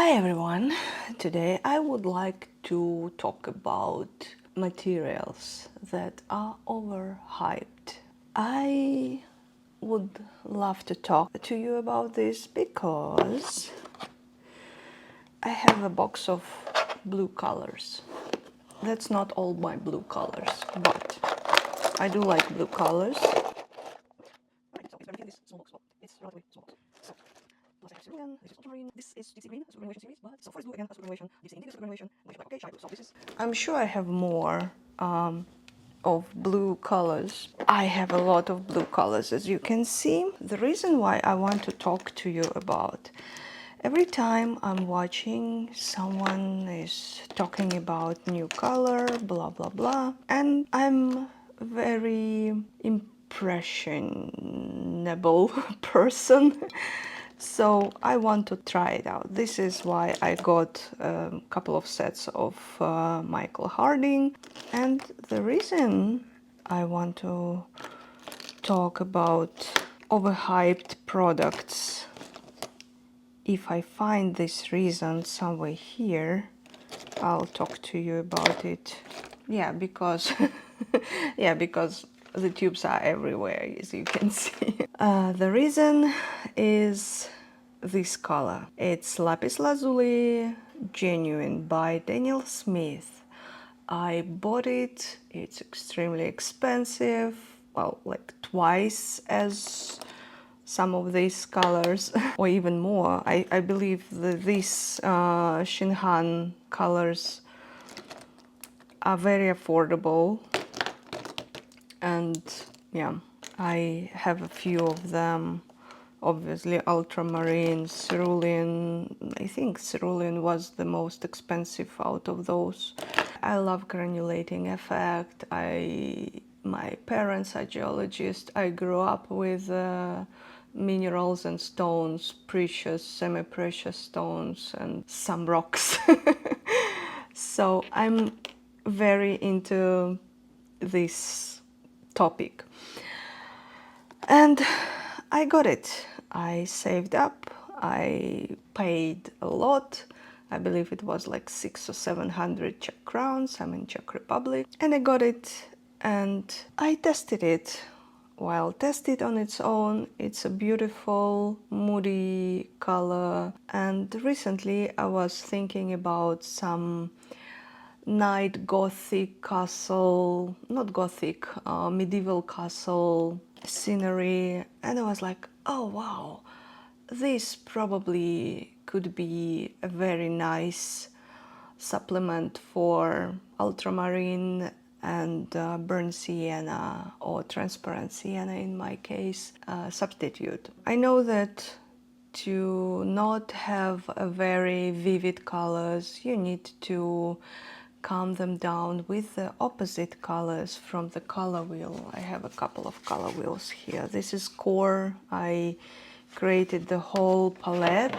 Hi everyone! Today I would like to talk about materials that are overhyped. I would love to talk to you about this because I have a box of blue colors. That's not all my blue colors, but I do like blue colors. This is relatively small. This is ultramarine, this is deep sea green, superannuation series, but so forest blue again, superannuation, deep sea indigo, superannuation, okay, shy blue. So this is. I'm sure I have more of blue colors. I have a lot of blue colors, as you can see. The reason why I want to talk to you about, every time I'm watching someone is talking about new color, blah blah blah, and I'm very impressionable person. So I want to try it out. This is why I got a couple of sets of Michael Harding. And the reason I want to talk about overhyped products, if I find this reason somewhere here, I'll talk to you about it. Yeah, because because the tubes are everywhere, as you can see. The reason is this color. It's Lapis Lazuli Genuine by Daniel Smith. I bought it. It's extremely expensive. Well, like twice as some of these colors, or even more. I believe that these Shinhan colors are very affordable, and yeah, I have a few of them. Obviously ultramarine, cerulean. I think cerulean was the most expensive out of those. I love granulating effect. My parents are geologists. I grew up with minerals and stones, precious, semi-precious stones, and some rocks. So I'm very into this topic. And I got it. I saved up. I paid a lot. I believe it was like 600 or 700 Czech crowns. I'm in Czech Republic. And I got it and I tested it. While tested on its own, it's a beautiful, moody color. And recently I was thinking about some night gothic castle, not gothic, medieval castle scenery, and I was like, oh wow, this probably could be a very nice supplement for ultramarine and burnt sienna, or transparent sienna in my case, substitute. I know that to not have a very vivid colors, you need to calm them down with the opposite colors from the color wheel. I have a couple of color wheels here. This is core. I created the whole palette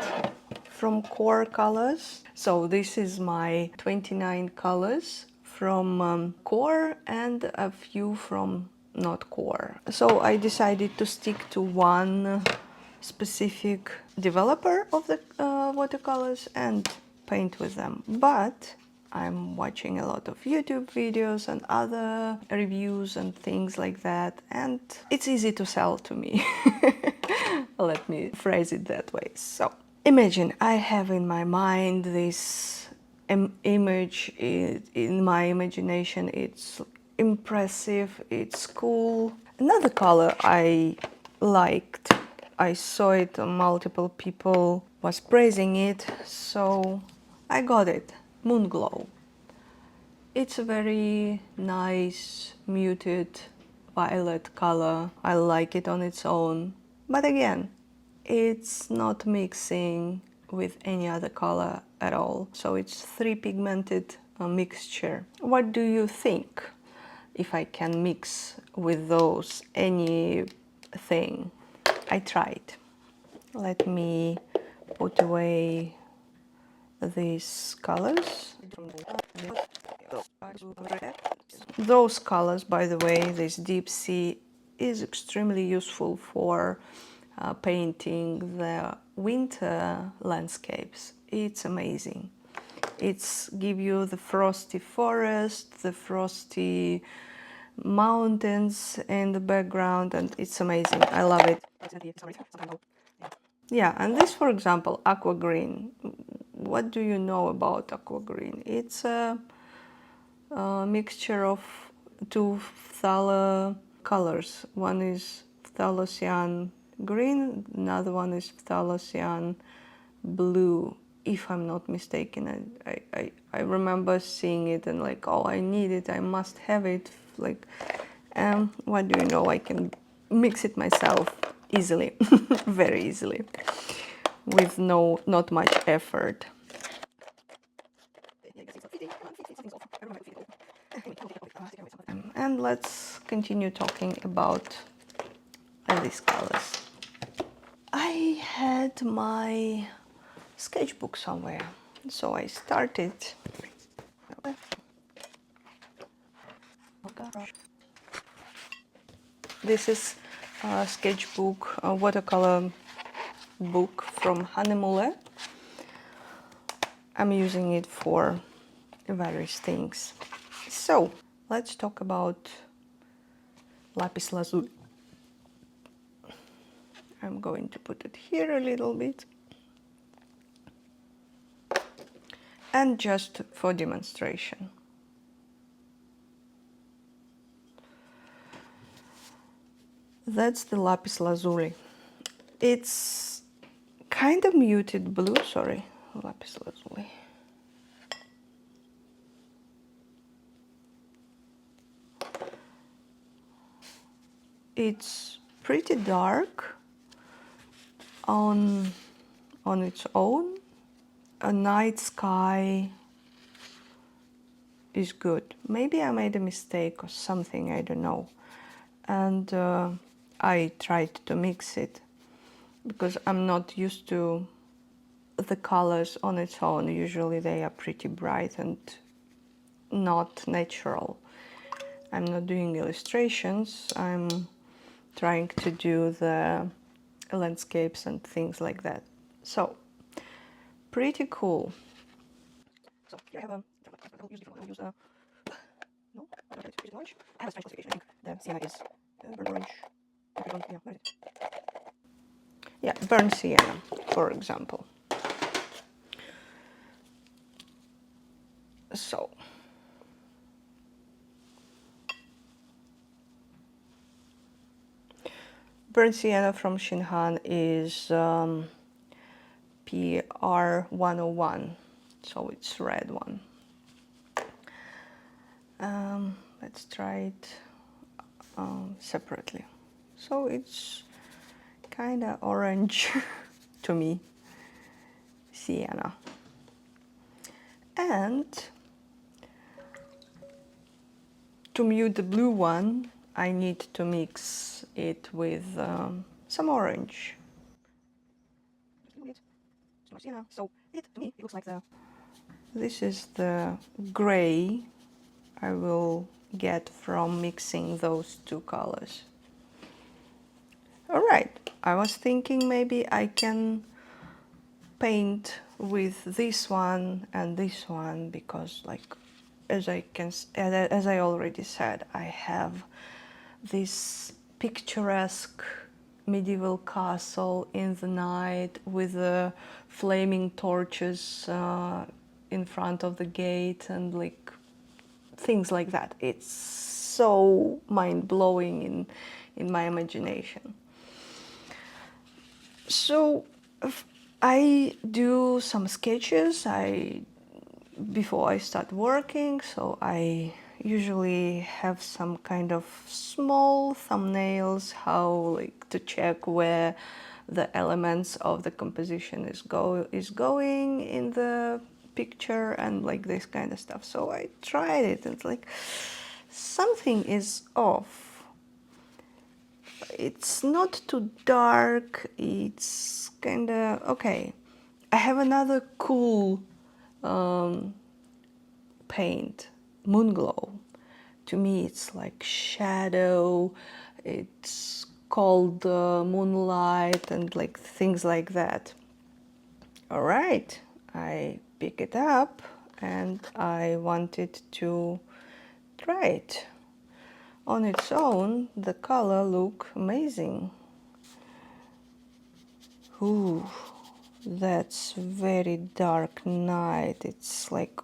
from core colors. So this is my 29 colors from core and a few from not core. So I decided to stick to one specific developer of the watercolors and paint with them. But I'm watching a lot of YouTube videos and other reviews and things like that, and it's easy to sell to me. Let me phrase it that way. So imagine I have in my mind this image. In my imagination it's impressive, it's cool. Another color I liked, I saw it, multiple people was praising it, so I got it. Moonglow. It's a very nice muted violet color. I like it on its own, but again, it's not mixing with any other color at all, so it's three pigmented mixture. What do you think if I can mix with those anything? I tried. Let me put away these colors. Those colors, by the way, this deep sea is extremely useful for painting the winter landscapes. It's amazing. It's give you the frosty forest, the frosty mountains in the background, and it's amazing. I love it. Yeah, and this, for example, aqua green. What do you know about aqua green? It's a mixture of two phthalo colors. One is phthalocyan green, another one is phthalocyan blue, if I'm not mistaken. I remember seeing it and like, oh, I need it, I must have it. Like, what do you know? I can mix it myself easily, very easily, with not much effort. And let's continue talking about these colors. I had my sketchbook somewhere, so I started. This is a sketchbook, a watercolor book from Hanemule. I'm using it for various things. So let's talk about lapis lazuli. I'm going to put it here a little bit. And just for demonstration. That's the lapis lazuli. It's kind of muted blue, sorry, lapis lazuli. It's pretty dark on its own. A night sky is good. Maybe I made a mistake or something, I don't know. And I tried to mix it because I'm not used to the colors on its own. Usually they are pretty bright and not natural. I'm not doing illustrations. I'm trying to do the landscapes and things like that. So, pretty cool. So here I have I'll use no, I don't use orange. I have a strange classification. I think the sienna is burnt orange. Yeah, where is it? Yeah, burnt sienna, for example. So, burnt sienna from Shinhan is PR101, so it's red one. Let's try it separately. So it's kind of orange to me, sienna. And to mute the blue one, I need to mix it with some orange. So to me, it looks like this is the gray I will get from mixing those two colors. All right, I was thinking maybe I can paint with this one and this one because, like, as I already said, I have this picturesque medieval castle in the night with the flaming torches in front of the gate and like things like that. It's so mind-blowing in my imagination. So I do some sketches before I start working, so I usually have some kind of small thumbnails, how like to check where the elements of the composition is going in the picture and like this kind of stuff. So I tried it and it's like something is off. It's not too dark, it's kind of okay. I have another cool paint, Moonglow. To me it's like shadow, it's cold moonlight and like things like that. All right, I pick it up and I wanted to try it. On its own, the color look amazing. Ooh, that's very dark night. It's like,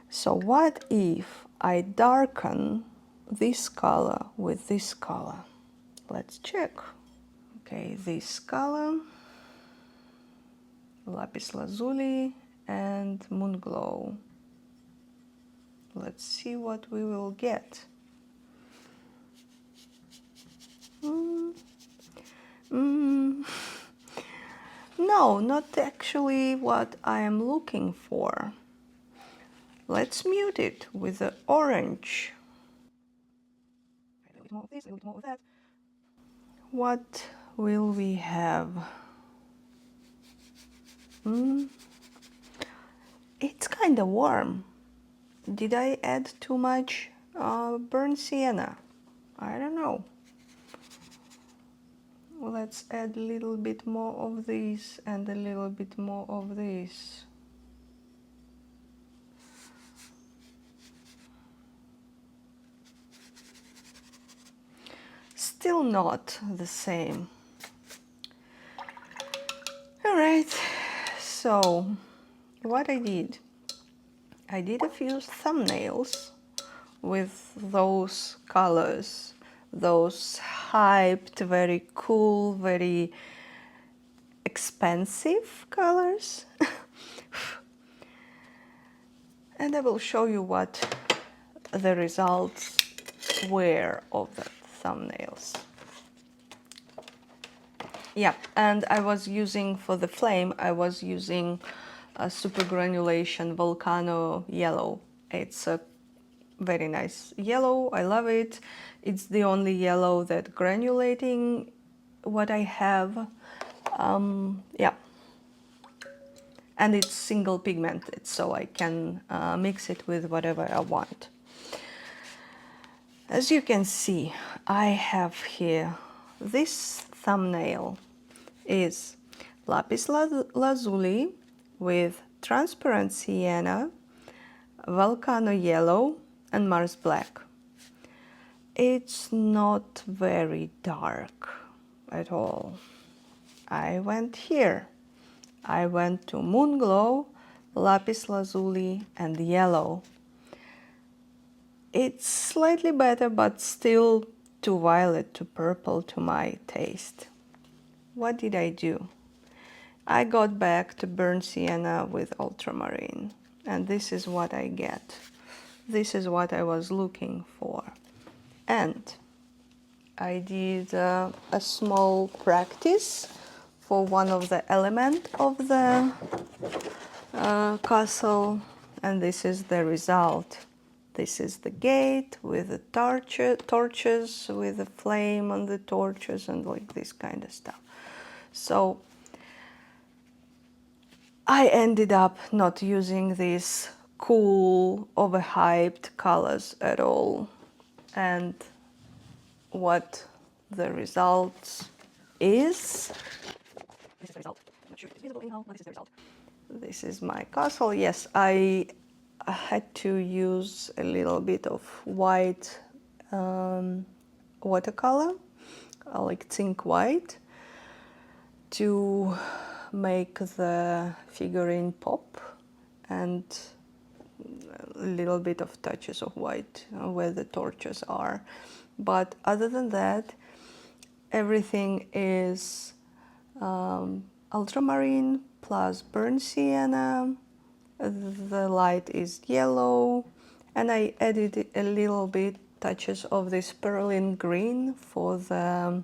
So what if I darken this color with this color? Let's check. Okay, this color, lapis lazuli and moon glow. Let's see what we will get. No, not actually what I am looking for. Let's mute it with the orange. A little bit more of this, a little bit more of that. What will we have? It's kind of warm. Did I add too much burnt sienna? I don't know. Let's add a little bit more of this and a little bit more of this. Still not the same. All right, so what I did a few thumbnails with those colors, those hyped, very cool, very expensive colors. And I will show you what the results were of the thumbnails. Yeah, and I was using, for the flame, I was using a super granulation volcano yellow. It's a very nice yellow, I love it. It's the only yellow that granulating what I have. Yeah, and it's single pigmented, so I can mix it with whatever I want. As you can see, I have here, this thumbnail is lapis lazuli with transparent sienna, volcano yellow and Mars black. It's not very dark at all. I went here. I went to moon glow, lapis lazuli and yellow. It's slightly better, but still too violet, too purple to my taste. What did I do? I got back to burnt sienna with ultramarine, and this is what I get. This is what I was looking for. And I did a small practice for one of the elements of the castle, and this is the result. This is the gate with the torches, with the flame on the torches and like this kind of stuff. So I ended up not using these cool, overhyped colors at all. And what the result is, this is the result. I'm not sure if it's visible anyhow, but this is the result. This is my castle. Yes, I had to use a little bit of white watercolor, like zinc white, to make the figurine pop, and a little bit of touches of white where the torches are. But other than that, everything is ultramarine plus burnt sienna. The light is yellow, and I added a little bit touches of this perlin green for the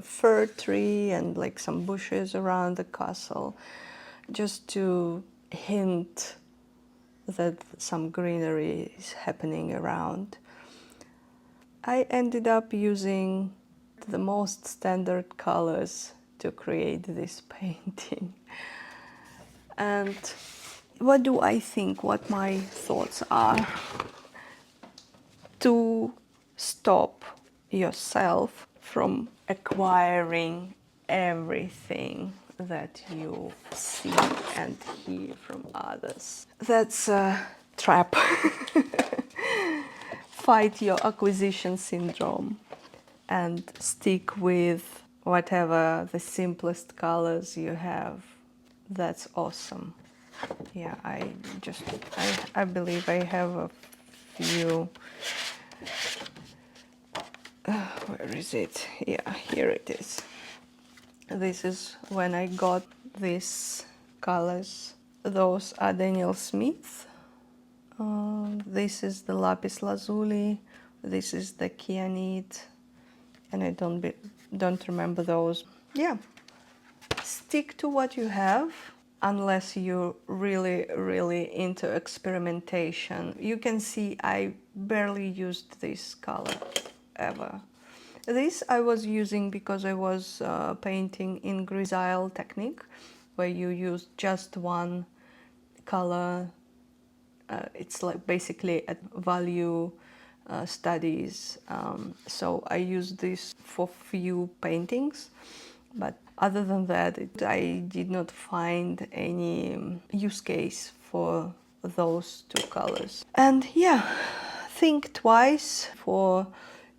fir tree and like some bushes around the castle, just to hint that some greenery is happening around. I ended up using the most standard colors to create this painting. And what do I think, what my thoughts are? to stop yourself from acquiring everything that you see and hear from others. That's a trap. Fight your acquisition syndrome and stick with whatever the simplest colors you have. That's awesome. Yeah, I believe I have a few. Where is it? Yeah, here it is. This is when I got these colors. Those are Daniel Smith. This is the lapis lazuli. This is the kyanite, and I don't remember those. Yeah, stick to what you have unless you're really into experimentation. You can see I barely used this color ever. This I was using because I was painting in grisaille technique, where you use just one color. It's like basically a value studies. So I used this for few paintings, but other than that, I did not find any use case for those two colors. And yeah, think twice before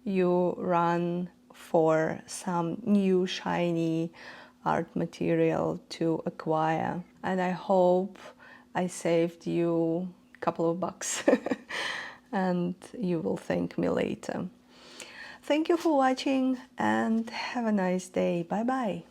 you run for some new shiny art material to acquire. And I hope I saved you a couple of bucks and you will thank me later. Thank you for watching and have a nice day. Bye bye.